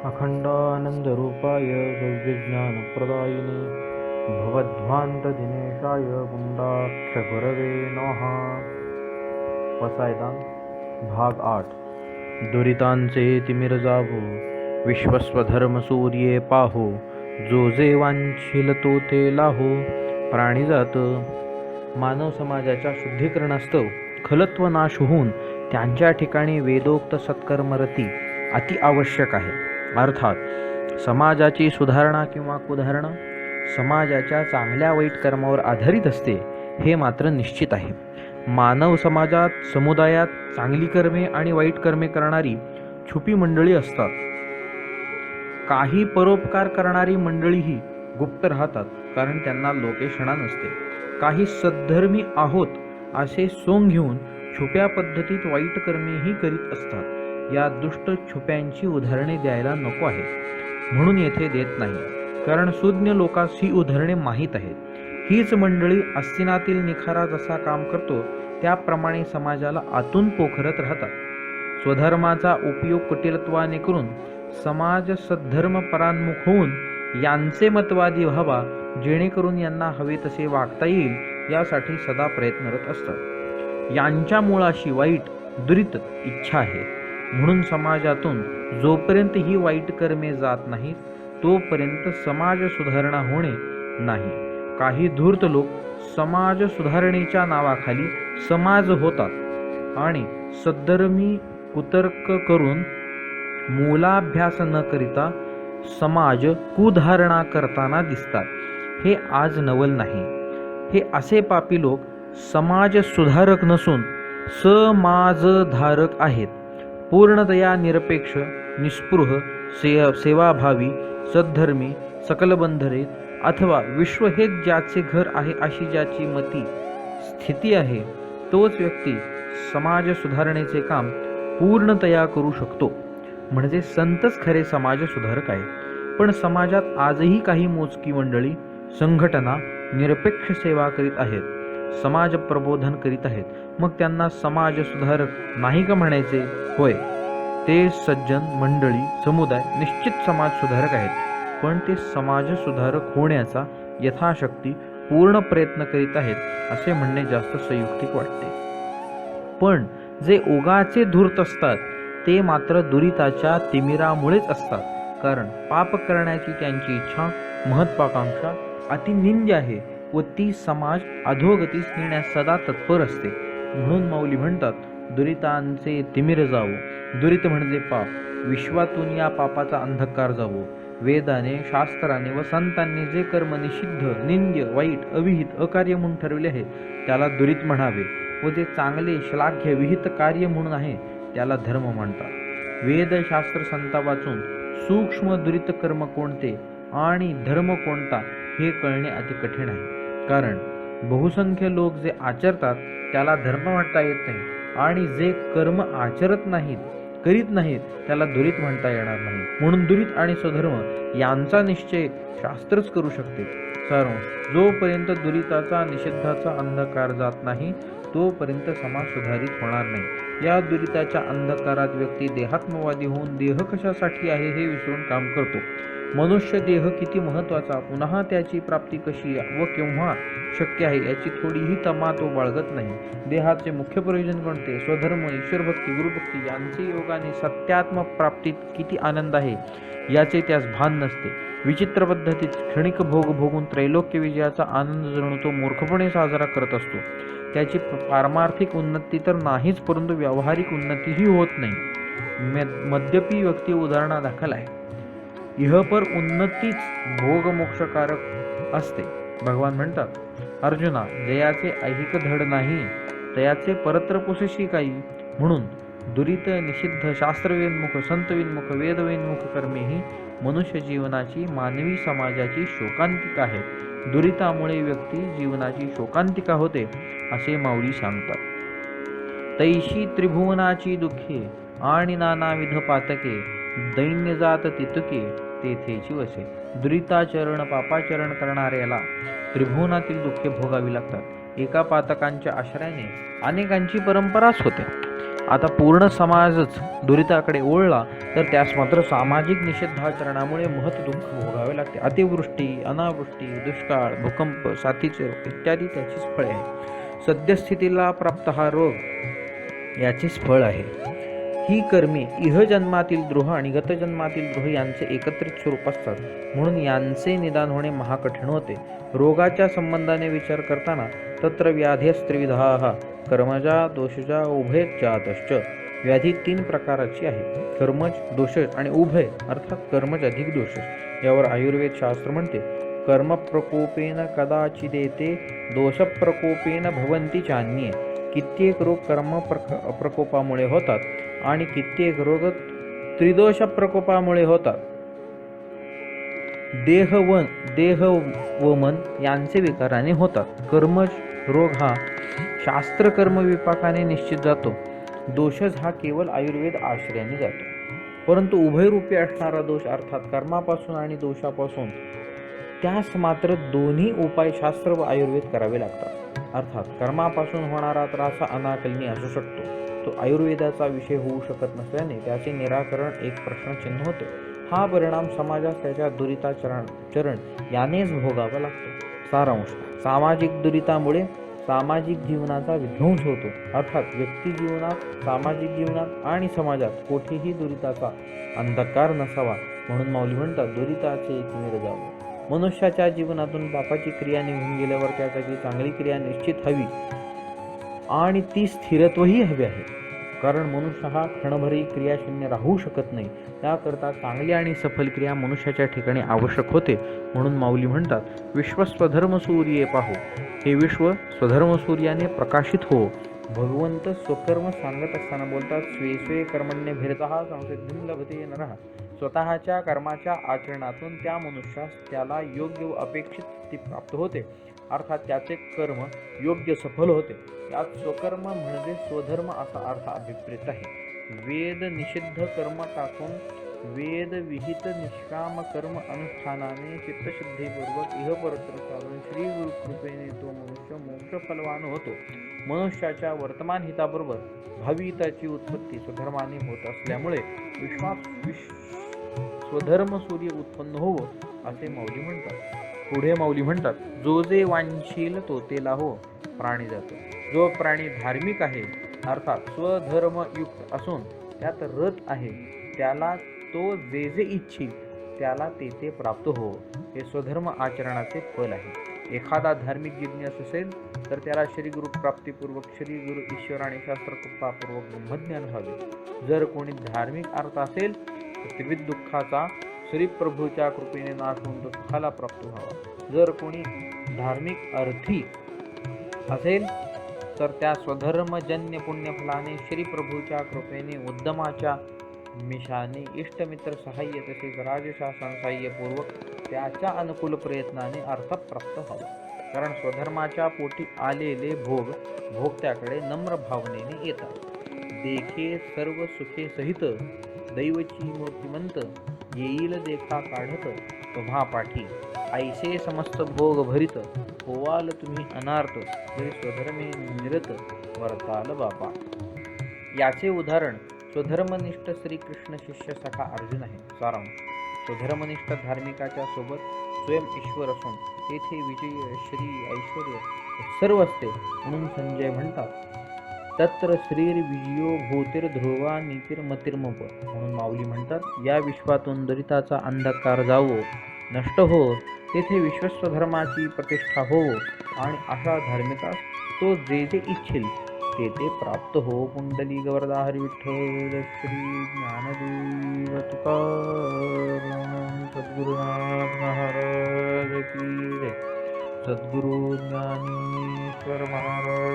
अखंडानंदरूपाय दिव्यज्ञानप्रदायिने भवध्वान्तदिनेशाय गुंडाक्षगुरवे नमः. वसायदान भाग 8. दुरितांचे तिमिर जावो, विश्वस्वधर्मसूर्ये पाहो, जो जे वांछील तो ते लाहो. प्राणीजात मानव समाजाच्या शुद्धीकरणास्तव खलत्व नाश होऊन त्यांच्या ठिकाणी वेदोक्त सत्कर्मरती अति आवश्यक आहे. अर्थात समाजाची सुधारणा किंवा कुधारणा समाजाच्या चांगल्या वाईट कर्मावर आधारित असते हे मात्र निश्चित आहे. मानव समाजात समुदायात चांगली कर्मे आणि वाईट कर्मे करणारी छुपी मंडळी असतात. काही परोपकार करणारी मंडळीही गुप्त राहतात, कारण त्यांना लोकेशणा नसते. काही सद्धर्मी आहोत असे सोंग घेऊन छुप्या पद्धतीत वाईट कर्मेही करीत असतात. या दुष्ट छुप्यांची उदाहरणे द्यायला नको आहे म्हणून येथे देत नाही, कारण सुज्ञ लोकांस ही उदाहरणे माहीत आहेत. हीच मंडळी अस्तिनातील निखारा जसा काम करतो त्याप्रमाणे समाजाला आतून पोखरत राहतात. स्वधर्माचा उपयोग कुटिलत्वाने करून समाज सद्धर्म परान्मुख होऊन यांचे मतवादी व्हावा, जेणेकरून यांना हवे तसे वागता येईल यासाठी सदा प्रयत्नरत असतात. यांच्या मुळाशी वाईट दुरित इच्छा आहे, म्हणून समाजातून जोपर्यंत ही वाईट कर्मे जात नाहीत तोपर्यंत समाज सुधारणा होणे नाही. काही धूर्त लोक समाज सुधारणेच्या नावाखाली समाज होतात आणि सद्धर्मी कुतर्क करून मूलाभ्यास न करिता समाज कुधारणा करताना दिसतात. हे आज नवल नाही. हे असे पापी लोक समाज सुधारक नसून समाजधारक आहेत. पूर्णतया निरपेक्ष, निस्पृह, सेवाभावी, सद्धर्मी, सकलबंधरित अथवा विश्व हेच ज्याचे घर आहे अशी ज्याची मती स्थिती आहे, तोच व्यक्ती समाज सुधारणेचे काम पूर्णतया करू शकतो. म्हणजे संतच खरे समाज सुधारक आहेत. पण समाजात आजही काही मोजकी मंडळी संघटना निरपेक्ष सेवा करीत आहेत, समाज प्रबोधन करीत आहेत. मग त्यांना समाज सुधारक नाही का म्हणायचे? होय, ते सज्जन मंडळी समुदाय निश्चित समाज सुधारक आहेत, पण ते समाज सुधारक होण्याचा यथाशक्ती पूर्ण प्रयत्न करीत आहेत असे म्हणणे जास्त संयुक्तिक वाटते. पण जे ओगाचे धूर्त असतात ते मात्र दुरिताच्या तिमिरामुळेच असतात, कारण पाप करण्याची त्यांची इच्छा, महत्वाकांक्षा अतिनिंद्य आहे व ती समाज अधोगतीस नेण्यास सदा तत्पर असते. म्हणून माऊली म्हणतात, दुरितांचे तिमिर जावो. दुरित म्हणजे पाप. विश्वातून या पापाचा अंधकार जावो. वेदाने, शास्त्राने व संतांनी जे कर्म निषिद्ध, निंद्य, वाईट, अविहित, अकार्य म्हणून ठरविले आहे त्याला दुरित म्हणावे व जे चांगले, श्लाघ्य, विहित कार्य म्हणून आहे त्याला धर्म म्हणतात. वेद, शास्त्र, संता वाचून सूक्ष्म दुरित कर्म कोणते आणि धर्म कोणता हे कळणे अति कठीण आहे. कारण बहुसंख्य लोक जे आचरतात त्याला धर्म म्हणता येत नाही, आणि जे कर्म आचरत नाहीत, करीत नाहीत त्याला दुरित म्हणता येणार नाही. म्हणून दुरित आणि स्वधर्म यांचा निश्चय शास्त्रच करू शकते. सारांश, जोपर्यंत दुरिताचा निषिद्धाचा अंधकार जात नाही तोपर्यंत समाज सुधारित होणार नाही. या दुरिताच्या अंधकारात व्यक्ती देहात्मवादी होऊन देह कशासाठी आहे हे विसरून काम करतो. मनुष्य देह किती महत्त्वाचा, पुन्हा त्याची प्राप्ती कशी व केव्हा शक्य आहे याची थोडीही तमा तो बाळगत नाही. देहाचे मुख्य प्रयोजन कोणते? स्वधर्म, ईश्वरभक्ती, गुरुभक्ती यांचे योगाने सत्यात्म प्राप्तीत किती आनंद आहे याचे त्यास भान नसते. विचित्र पद्धतीत क्षणिक भोग भोगून त्रैलोक्य विजयाचा आनंद जणू तो मूर्खपणे साजरा करत असतो. त्याची पारमार्थिक उन्नती तर नाहीच, परंतु व्यावहारिक उन्नतीही होत नाही. मद्यपी व्यक्ती उदाहरणादाखल आहे. इहपर उन्नतीच भोगमोक्षकारक असते. भगवान म्हणतात, अर्जुना, जयाचे ऐहिक धड नाही तयाचे परत्र पुसेशी काही. म्हणून दुरित, निषिद्ध, शास्त्रविन्मुख, संतविन्मुख, वेदविन्मुख कर्मे ही मनुष्य जीवनाची, मानवी समाजाची शोकांतिका आहे. दुरितामुळे व्यक्ती जीवनाची शोकांतिका होते असे माऊली सांगतात. तैशी त्रिभुवनाची दुःखे आणि नानाविध पातके, दैन्य जात तितुके तेथेची वसे. दुरिताचरण, पापाचरण करणाऱ्याला त्रिभुवनातील दुःखे भोगावी लागतात. एका पातकांच्या आश्रयाने अनेकांची परंपराच होते. आता पूर्ण समाजच दुरिताकडे ओढला तर त्यास मात्र सामाजिक निषेधाचरणामुळे महत् दुःख भोगावे लागते. अतिवृष्टी, अनावृष्टी, दुष्काळ, भूकंप, साथीचे रोग इत्यादी त्याचीच फळे आहे. सद्यस्थितीला प्राप्त हा रोग याचेच फळ आहे. ही कर्मे इह जन्मातील द्रोह आणि गतजन्मातील द्रोह यांचे एकत्रित स्वरूप असतात, म्हणून यांचे निदान होणे महाकठीण होते. रोगाच्या संबंधाने विचार करताना तत्र व्याधेस्त्रिविधाः कर्मजा दोषजा उभयजातश्च. व्याधी 3 प्रकारची आहे, कर्मज, दोषज आणि उभय अर्थात कर्मज अधिक दोषज. यावर आयुर्वेद शास्त्र म्हणते, कर्मप्रकोपेन कदाचिदेते दोषप्रकोपेन भवन्ति चान्ये. कित्येक रोग कर्म प्रकोपामुळे होतात आणि कित्येक रोग त्रिदोष प्रकोपामुळे होतात. देह व मन यांचे विकाराने होतात. कर्मज रोग हा शास्त्र कर्म विपाकाने निश्चित जातो. दोषज हा केवळ आयुर्वेद आश्रयाने जातो. परंतु उभयरूपी असणारा दोष अर्थात कर्मापासून आणि दोषापासून त्यास मात्र दोन्ही उपाय शास्त्र व आयुर्वेद करावे लागतात. अर्थात कर्मापासून होणारा त्रास अनाकलनीय असू शकतो, तो आयुर्वेदाचा विषय होऊ शकत नसल्याने त्याचे निराकरण एक प्रश्नचिन्ह होते. हा परिणाम समाजास त्याच्या दुरिताचरण यानेच भोगावा लागतो. सारांश: सामाजिक दुरितामुळे सामाजिक जीवनाचा विध्वंस होतो. अर्थात व्यक्ती जीवनात, सामाजिक जीवनात आणि समाजात कोठेही दुरिताचा अंधकार नसावा, म्हणून माऊली म्हणतात, दुरिताचे एकमेव जावे. मनुष्याच्या जीवनातून पापाची क्रिया निघून गेल्यावर त्या जागी चांगली क्रिया निश्चित हवी आणि ती स्थिरत्वही हवे आहे. कारण मनुष्य हा क्षणभरही क्रियाशून्य राहू शकत नाही. त्याकरता चांगली आणि सफल क्रिया मनुष्याच्या ठिकाणी आवश्यक होते. म्हणून माऊली म्हणतात, विश्व स्वधर्म सूर्ये पाहो. हे विश्व स्वधर्म सूर्याने प्रकाशित हो. भगवंत स्वकर्म सांगत असताना बोलतात, स्वे स्वे कर्मण्य भिरतः संसिद्धिं लभते नरः. स्वतःच्या कर्माच्या आचरणातून त्या मनुष्यास त्याला योग्य व अपेक्षित स्थिती प्राप्त होते. अर्थात त्याचे कर्म योग्य सफल होते. यात स्वकर्म म्हणजे स्वधर्म असा अर्थ अभिप्रेत आहे. वेद निषिद्ध कर्म टाकून वेद विहित निष्काम कर्म अनुष्ठानाने चित्तशुद्धीपूर्वक इहपरत्र साधून श्री गुरु कृपेने तो मनुष्य मोक्ष फलवान होतो. मनुष्याच्या वर्तमान हिताबरोबर भावी हिताची उत्पत्ती स्वधर्माने होत असल्यामुळे स्वधर्म सूर्य उत्पन्न होवो असे माऊली म्हणतात. पुढे माऊली म्हणतात, जो जे वांछील तो ते लाहो प्राणी जातो. जो प्राणी धार्मिक आहे अर्थात स्वधर्मयुक्त असून त्यात रत आहे, त्याला तो जे जे इच्छिल त्याला ते प्राप्त हो. हे स्वधर्म आचरणाचे फल आहे. एखादा धार्मिक जिज्ञास असेल तर त्याला श्री गुरु प्राप्तीपूर्वक श्री गुरु ईश्वर आणि शास्त्र कृपापूर्वक ब्रह्मज्ञान व्हावे. जर कोणी धार्मिक अर्थ असेल तर त्रिविध दुःखाचा श्री प्रभूच्या कृपेने नाश होऊन तो सुखाला प्राप्त व्हावा. जर कोणी धार्मिक अर्थी असेल तर त्या स्वधर्मजन्य पुण्यफलाने श्री प्रभूच्या कृपेने उद्यमाच्या मिशाने इष्टमित्र सहाय्य तसेच राजशासन सहाय्यपूर्वक त्याच्या अनुकूल प्रयत्नाने अर्थ प्राप्त व्हावा. कारण स्वधर्माच्या पोटी आलेले भोगत्याकडे नम्र भावनेने येतात. देखे सर्व सुखे सहित दैवची मूर्तिमंत येईल देखा काढत तुम्हा पाठी. ऐसे समस्त भोग भरित होवाल तुम्ही अनार्थ जरी स्वधर्मे निरत वर्ताल बापा. याचे उदाहरण स्वधर्मनिष्ठ श्रीकृष्ण शिष्य सखा अर्जुन आहे. सारांश: स्वधर्मनिष्ठ धार्मिकाच्या सोबत स्वयं ईश्वर असून तेथे विजय, श्री, ऐश्वर्य सर्व असते. म्हणून संजय म्हणतात, तत्र श्रीर विजयो भूतिर्ध्रुवा नीतिर्मतिर्मप. म्हणून माऊली म्हणतात, या विश्वातून दुरिताचा अंधकार जावो, नष्ट हो, तेथे विश्वस्वधर्माची प्रतिष्ठा हो आणि अशा धार्मिकास तो जे जे इच्छिल ते प्राप्त हो. पुंडली गवरदा हरी विठ्ठल श्री ज्ञानदेव तुकाराम सद्गुरुनाथ महाराज की जय. सद्गुरु ज्ञानेश्वर महाराज